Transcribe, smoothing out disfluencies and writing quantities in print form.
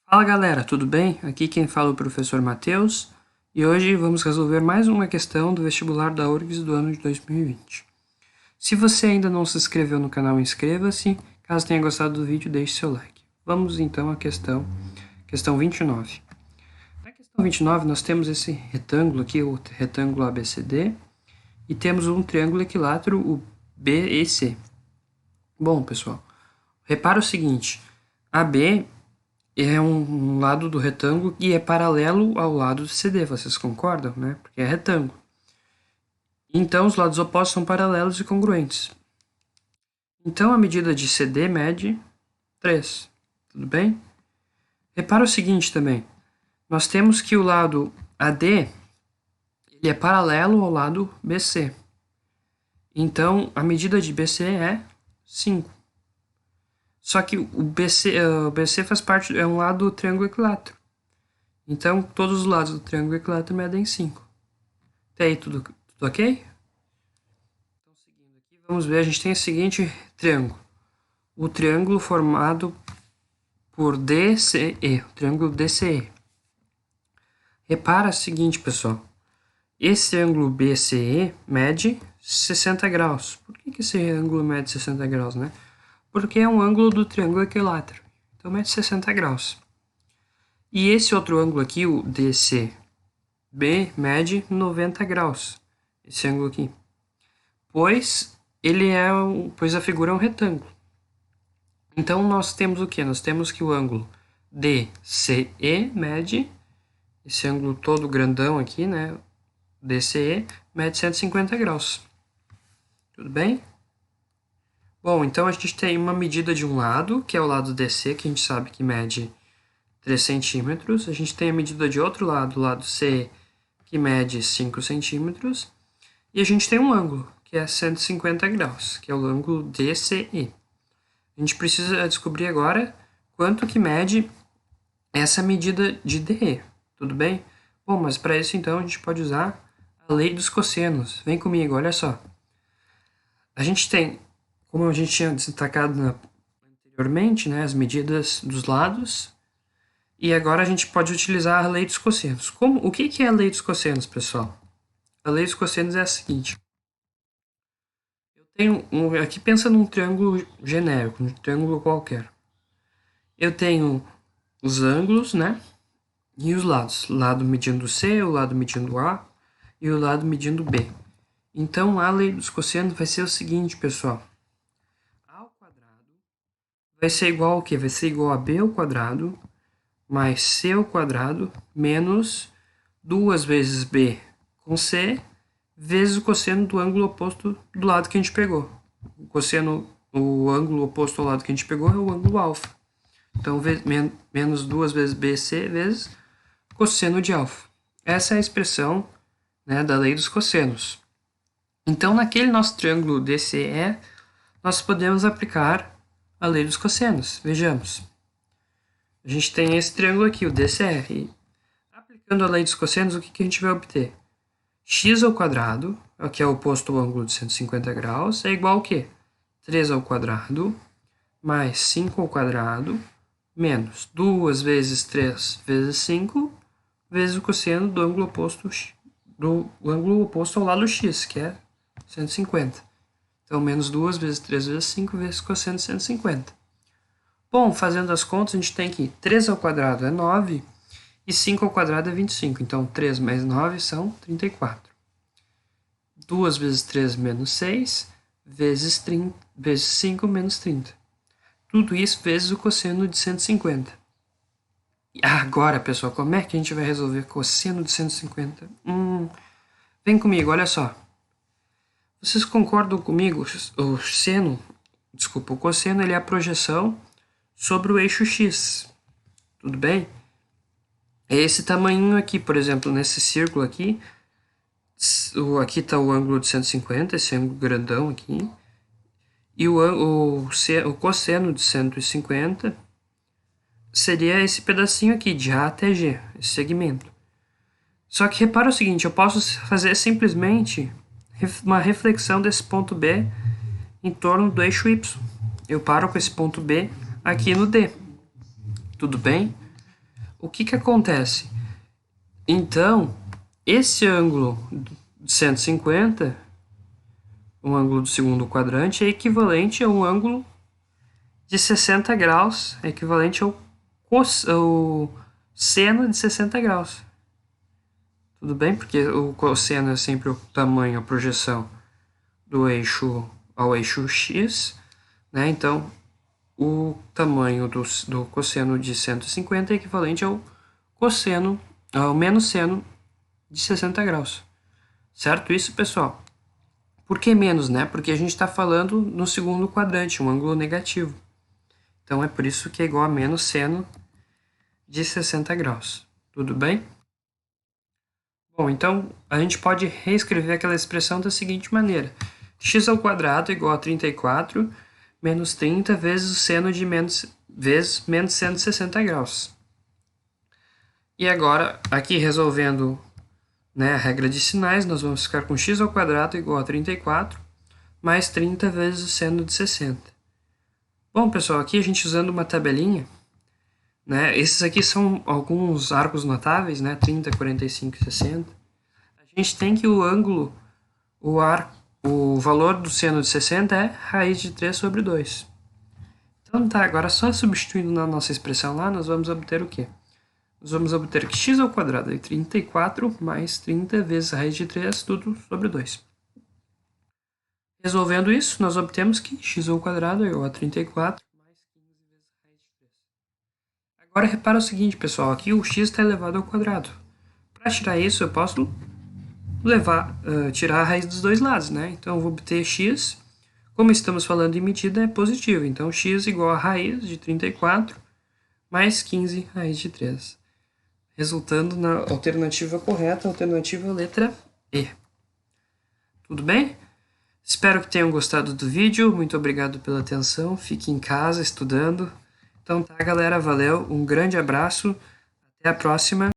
Fala galera, tudo bem? Aqui quem fala é o professor Matheus e hoje vamos resolver mais uma questão do vestibular da URGS do ano de 2020. Se você ainda não se inscreveu no canal, inscreva-se. Caso tenha gostado do vídeo, deixe seu like. Vamos então à questão 29. Na questão 29 nós temos esse retângulo aqui, o retângulo ABCD, e temos um triângulo equilátero, o BEC. Bom, pessoal, repara o seguinte, AB é um lado do retângulo e é paralelo ao lado do CD, vocês concordam, né? Porque é retângulo. Então, os lados opostos são paralelos e congruentes. Então, a medida de CD mede 3, tudo bem? Repara o seguinte também, nós temos que o lado AD ele é paralelo ao lado BC. Então, a medida de BC é 5. Só que o BC faz parte, é um lado do triângulo equilátero. Então, todos os lados do triângulo equilátero medem 5. Até aí, tudo ok? Então, seguindo aqui, vamos ver, a gente tem o seguinte triângulo. O triângulo formado por DCE, o triângulo DCE. Repara o seguinte, pessoal. Esse ângulo BCE mede 60 graus. Por que esse ângulo mede 60 graus, né? Porque é um ângulo do triângulo equilátero. Então, mede 60 graus. E esse outro ângulo aqui, o DCB, mede 90 graus. Esse ângulo aqui. Pois a figura é um retângulo. Então, nós temos o quê? Nós temos que o ângulo DCE mede, esse ângulo todo grandão aqui, né? DCE mede 150 graus. Tudo bem? Bom, então a gente tem uma medida de um lado, que é o lado DC, que a gente sabe que mede 3 centímetros. A gente tem a medida de outro lado, o lado C, que mede 5 centímetros. E a gente tem um ângulo, que é 150 graus, que é o ângulo DCE. A gente precisa descobrir agora quanto que mede essa medida de DE, tudo bem? Bom, mas para isso então a gente pode usar a lei dos cossenos. Vem comigo, olha só. A gente tem, como a gente tinha destacado anteriormente, né, as medidas dos lados, e agora a gente pode utilizar a lei dos cossenos. O que é a lei dos cossenos, pessoal? A lei dos cossenos é a seguinte. Eu tenho aqui pensa num triângulo genérico, um triângulo qualquer. Eu tenho os ângulos, né? E os lados. O lado medindo C, o lado medindo A e o lado medindo B. Então, a lei dos cossenos vai ser o seguinte, pessoal. A ao quadrado vai ser igual ao quê? Vai ser igual a B ao quadrado mais C ao quadrado menos 2 vezes B com C vezes o cosseno do ângulo oposto do lado que a gente pegou. O ângulo oposto ao lado que a gente pegou é o ângulo alfa. Então, menos 2 vezes BC vezes cosseno de alfa. Essa é a expressão, né, da lei dos cossenos. Então, naquele nosso triângulo DCE, nós podemos aplicar a lei dos cossenos. Vejamos. A gente tem esse triângulo aqui, o DCE. E aplicando a lei dos cossenos, o que a gente vai obter? X ao quadrado, que é o oposto ao ângulo de 150 graus, é igual ao quê? 3 ao quadrado mais 5 ao quadrado menos 2 vezes 3 vezes 5 vezes o cosseno do ângulo oposto ao lado x, que é 150. Então, menos 2 vezes 3 vezes 5 vezes cosseno de 150. Bom, fazendo as contas, a gente tem que 3 ao quadrado é 9 e 5 ao quadrado é 25. Então, 3 mais 9 são 34. 2 vezes 3 menos 6 vezes 5 menos 30. Tudo isso vezes o cosseno de 150. E agora, pessoal, como é que a gente vai resolver cosseno de 150? Vem comigo, olha só. Vocês concordam comigo? O cosseno ele é a projeção sobre o eixo x. Tudo bem? É esse tamanho aqui, por exemplo, nesse círculo aqui. Aqui está o ângulo de 150, esse ângulo grandão aqui. E o cosseno de 150 seria esse pedacinho aqui, de A até G, esse segmento. Só que repara o seguinte, eu posso fazer simplesmente uma reflexão desse ponto B em torno do eixo Y. Eu paro com esse ponto B aqui no D. Tudo bem? o que acontece? Então, esse ângulo de 150, o ângulo do segundo quadrante, é equivalente a um ângulo de 60 graus, é equivalente ao seno de 60 graus. Tudo bem? Porque o cosseno é sempre o tamanho, a projeção do eixo ao eixo x, né? Então, o tamanho do cosseno de 150 é equivalente ao menos seno de 60 graus. Certo isso, pessoal? Por que menos, né? Porque a gente está falando no segundo quadrante, um ângulo negativo. Então, é por isso que é igual a menos seno de 60 graus. Tudo bem? Bom, então a gente pode reescrever aquela expressão da seguinte maneira. X ao quadrado é igual a 34 menos 30 vezes o seno de menos seno de 60 graus. E agora, aqui resolvendo, né, a regra de sinais, nós vamos ficar com x ao quadrado igual a 34 mais 30 vezes o seno de 60. Bom, pessoal, aqui a gente usando uma tabelinha, né, esses aqui são alguns arcos notáveis, né, 30, 45 e 60. A gente tem que o ângulo, o valor do seno de 60 é raiz de 3 sobre 2. Então tá, agora só substituindo na nossa expressão lá, nós vamos obter o quê? Nós vamos obter que x ao quadrado é 34 mais 30 vezes raiz de 3, tudo sobre 2. Resolvendo isso, nós obtemos que x ao quadrado é igual a 34 mais 15 vezes raiz de 3. Agora repara o seguinte, pessoal, aqui o x está elevado ao quadrado. Para tirar isso, eu posso tirar a raiz dos dois lados, né? Então eu vou obter x, como estamos falando em medida, é positivo. Então x igual a raiz de 34 mais 15 raiz de 3. Resultando na alternativa correta, alternativa letra E. Tudo bem? Espero que tenham gostado do vídeo. Muito obrigado pela atenção. Fique em casa estudando. Então tá, galera. Valeu. Um grande abraço. Até a próxima.